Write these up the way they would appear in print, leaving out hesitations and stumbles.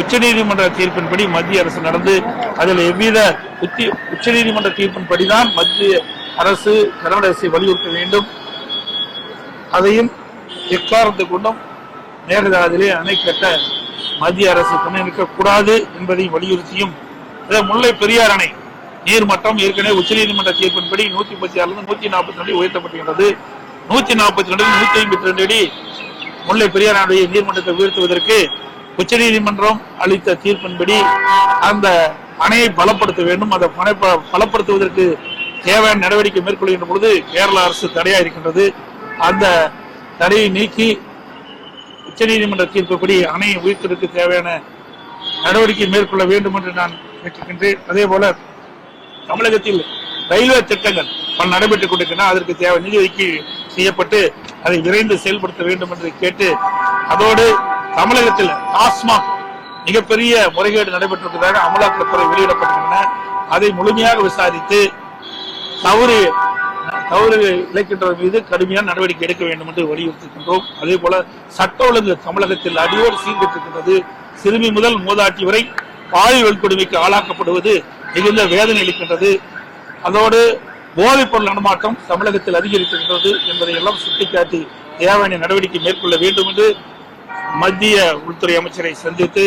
உச்சநீதிமன்ற தீர்ப்பின்படி மத்திய அரசு நடந்து அதில் எவ்வித உச்சநீதிமன்ற தீர்ப்பின்படிதான் மத்திய அரசு கர்நாடக அரசை வலியுறுத்த வேண்டும். அதையும் எக்காரணத்தை கொண்டும் மேகதாதுவிலே அணை கட்ட மத்திய அரசு துணை நிற்கக்கூடாது என்பதை வலியுறுத்தியும், முல்லை பெரியார் அணை நீர்மட்டம் ஏற்கனவே உச்சநீதிமன்ற தீர்ப்பின்படி 136 142 அடி உயர்த்தப்பட்டுள்ளது. 142 152 அடி முல்லை பெரியார் அணையை நீர்மட்டத்தை உயர்த்துவதற்கு உச்சநீதிமன்றம் அளித்த தீர்ப்பின்படி அந்த அணையை பலப்படுத்த வேண்டும். அதை பலப்படுத்துவதற்கு தேவையான நடவடிக்கை மேற்கொள்கின்ற பொழுது கேரள அரசு தடையா இருக்கின்றது. அந்த தடையை நீக்கி உச்சநீதிமன்ற தீர்ப்புப்படி அணையை உயர்த்துவதற்கு தேவையான நடவடிக்கை மேற்கொள்ள வேண்டும் என்று நான் கேட்டுக்கின்றேன். அதே போல தமிழகத்தில் ரயில்வே திட்டங்கள் பல நடைபெற்றுக் கொண்டிருக்கின்றன. அதற்கு தேவை நிதி ஒதுக்கீடு செய்யப்பட்டு அதை விரைந்து செயல்படுத்த வேண்டும் என்று கேட்டு, அதோடு தமிழகத்தில் டாஸ்மாக் மிகப்பெரிய முறைகேடு நடைபெற்றிருக்கிறதாக அமலாக்கத்துறை வெளியிடப்பட்டிருக்கின்றன. அதை முழுமையாக விசாரித்து தவறு இழைக்கின்றவர் மீது கடுமையான நடவடிக்கை எடுக்க வேண்டும் என்று வலியுறுத்துகின்றோம். அதே போல சட்ட ஒழுங்கு தமிழகத்தில் அடியோடு சீர்கெட்டிருக்கின்றது. சிறுமி முதல் மூதாட்டி வரை பாலியல் வன்கொடுமைக்கு ஆளாக்கப்படுவது மிகுந்த வேதனை அளிக்கின்றது. அதோடு போதைப் பொருள் நடமாட்டம் தமிழகத்தில் அதிகரித்திருக்கிறது என்பதை எல்லாம் சுட்டிக்காட்டி தேவையான நடவடிக்கை மேற்கொள்ள வேண்டும் என்று மத்திய உள்துறை அமைச்சரை சந்தித்து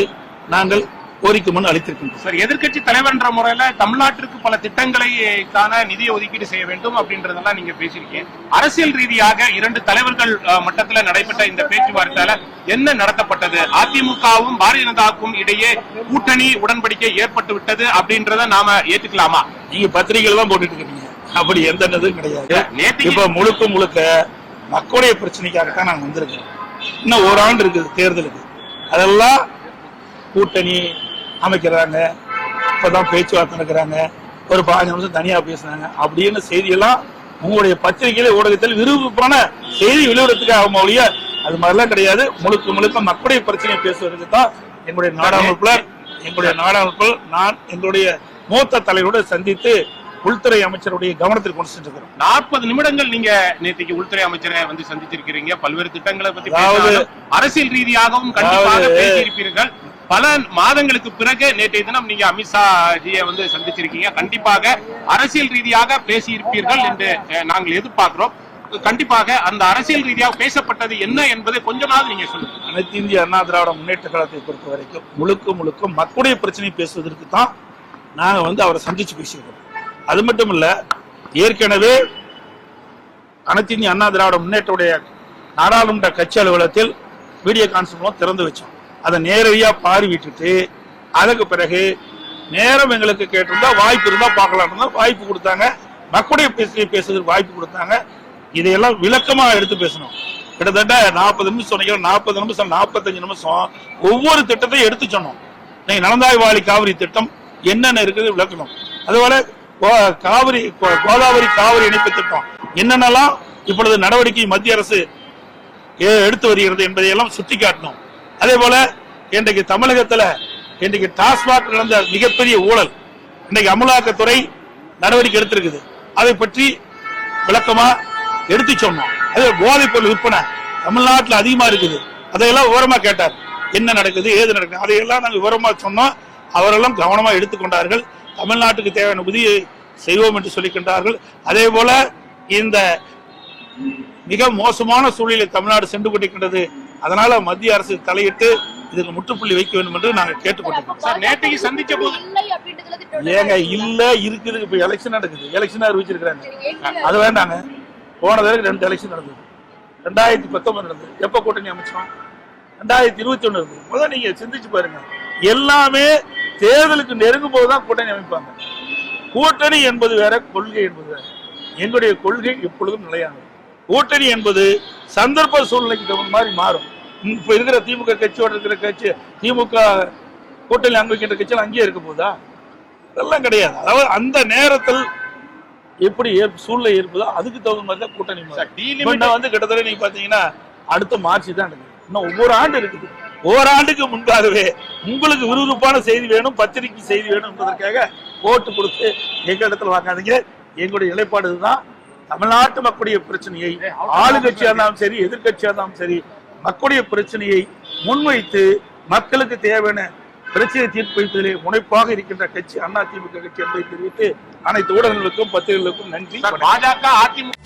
நாங்கள் கோரிக்கை மனு அளித்திருக்கின்றோம். சார், எதிர்கட்சி தலைவர் என்ற முறையில தமிழ்நாட்டிற்கு பல திட்டங்களுக்கான நிதியை ஒதுக்கீடு செய்ய வேண்டும் அப்படின்றதெல்லாம் நீங்க பேசியிருக்கீங்க. அரசியல் ரீதியாக 2 தலைவர்கள் மட்டத்தில் நடைபெற்ற இந்த பேச்சுவார்த்தையில என்ன நடத்தப்பட்டது? அதிமுகவும் பாரதிய ஜனதாவுக்கும் இடையே கூட்டணி உடன்படிக்கை ஏற்பட்டு விட்டது அப்படின்றத நாம ஏத்துக்கலாமா? நீங்க பத்திரிகைகள் தான் போட்டுட்டு இருக்கீங்க, அப்படி எந்த இதுவும் கிடையாது. இப்ப முழுக்க மக்களுடைய பிரச்சனைக்காகத்தான் நாங்க வந்திருக்கோம். இன்னும் ஒரு ஆண்டு இருக்குது தேர்தலுக்கு. அதெல்லாம் கூட்டணி அமைக்கிறாங்க, இப்பதான் பேச்சுவார்த்தை நடக்கிறாங்க, ஒரு 15 நிமிஷம் தனியா பேசுறாங்க அப்படின்னு செய்தியெல்லாம் உங்களுடைய பத்திரிகையில ஊடகத்தில் விறுவிறுப்பான செய்தி வெளியிடத்துக்காக ஒழிய அது மாதிரிலாம் கிடையாது. முழுக்க மக்களுடைய பிரச்சனையை பேசுவதற்கு தான் எங்களுடைய நாடாளுமன்ற நான் எங்களுடைய மூத்த தலைவரோடு சந்தித்து உள்துறை அமைச்சருடைய கவனத்தில் கொண்டு சென்றிருக்கிறோம். 40 நிமிடங்கள் நீங்க நேற்றைக்கு உள்துறை அமைச்சரை வந்து சந்திச்சிருக்கிறீங்க. பல்வேறு திட்டங்களை பத்தி அரசியல் ரீதியாகவும் கண்டிப்பாக பேசியிருப்பீர்கள். பல மாதங்களுக்கு பிறகு நேற்றைய தினம் நீங்க அமித்ஷா ஜியை வந்து சந்திச்சிருக்கீங்க. கண்டிப்பாக அரசியல் ரீதியாக பேசியிருப்பீர்கள் என்று நாங்கள் எதிர்பார்க்கிறோம். கண்டிப்பாக அந்த அரசியல் ரீதியாக பேசப்பட்டது என்ன என்பதை கொஞ்சமாவது நீங்க சொல்லுங்க. அனைத்து இந்திய அண்ணா திராவிட முன்னேற்ற கழகத்தை பொறுத்த வரைக்கும் முழுக்க மக்களுடைய பிரச்சனை பேசுவதற்கு தான் நாங்க வந்து அவரை சந்திச்சு பேசியிருக்கிறோம். அது மட்டும் இல்ல, ஏற்கனவே அனைத்து இந்திய அண்ணா திராவிட முன்னேற்ற நாடாளுமன்ற கட்சி அலுவலகத்தில் வீடியோ கான்ஃபரன்ஸ் திறந்து வச்சோம். அதை நேரடியா பார்வையிட்டு அதுக்கு பிறகு நேரம் எங்களுக்கு கேட்டிருந்தா வாய்ப்பு இருந்தா பார்க்கலாம் வாய்ப்பு கொடுத்தாங்க. மக்களுடைய பேசுறதுக்கு வாய்ப்பு கொடுத்தாங்க. இதையெல்லாம் விளக்கமா எடுத்து பேசணும். கிட்டத்தட்ட 40 நிமிஷம் சொன்னீங்க, 40 நிமிஷம் 45 நிமிஷம் ஒவ்வொரு திட்டத்தையும் எடுத்து சொன்னோம். நீங்க நலந்தாய் காவிரி திட்டம் என்னென்ன இருக்குது விளக்கணும். அதுபோல கோதாவரி காவிரி இணைப்பு திட்டம் என்னென்னலாம் இப்பொழுது நடவடிக்கை மத்திய அரசு எடுத்து வருகிறது என்பதையெல்லாம் சுட்டிக்காட்டணும். அதே போல இன்றைக்கு தமிழகத்துல இன்றைக்கு டாஸ்மாக் நடந்த மிகப்பெரிய ஊழல் இன்றைக்கு அமலாக்கத்துறை நடவடிக்கை எடுத்திருக்குது. அதை பற்றி விளக்கமா எடுத்து சொன்னோம். அதே போதைப் பொருள் விற்பனை தமிழ்நாட்டில் அதிகமா இருக்குது. அதையெல்லாம் விவரமா கேட்டார், என்ன நடக்குது ஏது நடக்குது அதையெல்லாம் நாங்கள் விவரமா சொன்னோம். அவரெல்லாம் கவனமா எடுத்துக்கொண்டார்கள். தமிழ்நாட்டுக்கு தேவையான உதவியை செய்வோம் என்று சொல்லிக்கின்றார்கள். அதே போல இந்த மிக மோசமான சூழலில் தமிழ்நாடு சென்று கொண்டிருக்கின்றது. அதனால மத்திய அரசு தலையிட்டு இதுக்கு முற்றுப்புள்ளி வைக்க வேண்டும் என்று நாங்கள் கேட்டுக்கொண்டிருக்கோம். நேற்றைக்கு சந்திச்ச போது ஏங்க இல்ல இருக்குது. இப்ப எலெக்ஷன் நடக்குது, எலெக்ஷன் அறிவிச்சிருக்கிறாங்க. அது வேண்டாங்க. போன தடவை 2 எலெக்ஷன் நடந்தது. 2019 நடந்தது. எப்ப கூட்டணி அமைச்சோம்? 2021 நடந்தது. முதல்ல நீங்க சிந்திச்சு பாருங்க. எல்லாமே தேர்தலுக்கு நெருங்கும் போதுதான் கூட்டணி அமைப்பாங்க. கூட்டணி என்பது வேற, கொள்கை என்பது வேற. எங்களுடைய கொள்கை எப்பொழுதும் நிலையானது. கூட்டணி என்பது சந்தர்ப்ப சூழ்நிலைக்கு தகுந்த மாதிரி மாறும். இப்ப இருக்கிற திமுக கட்சியோட இருக்கிற கட்சி, திமுக கூட்டணி அனுபவிக்கின்ற கட்சியில் அங்கேயே இருக்க போதா? அதெல்லாம் கிடையாது. அதாவது அந்த நேரத்தில் எப்படி சூழ்நிலை இருப்பதோ அதுக்கு தகுந்த மாதிரி தான் கூட்டணி வந்து கிட்டத்தட்ட நீங்க பாத்தீங்கன்னா அடுத்த மார்ச் தான் இருக்குது. இன்னும் ஒவ்வொரு ஆண்டு இருக்குது. ஒவ்வொரு ஆண்டுக்கு முன்பாகவே உங்களுக்கு விறுவிறுப்பான செய்தி வேணும், பத்திரிகை செய்தி வேணும் என்பதற்காக ஓட்டு கொடுத்து எங்க இடத்துல வாங்காதீங்க. எங்களுடைய நிலைப்பாடு இதுதான். தமிழ்நாட்டு மக்களுடைய பிரச்சனையை ஆளுங்கட்சியா இருந்தாலும் சரி, எதிர்கட்சியா இருந்தாலும் சரி, மக்களுடைய பிரச்சனையை முன்வைத்து மக்களுக்கு தேவையான பிரச்சனை தீர்ப்பு வைப்பதிலே முனைப்பாக இருக்கின்ற கட்சி அதிமுக கட்சி என்பதை தெரிவித்து அனைத்து ஊடகங்களுக்கும் பத்திரிகைகளுக்கும் நன்றி. பாஜக அதிமுக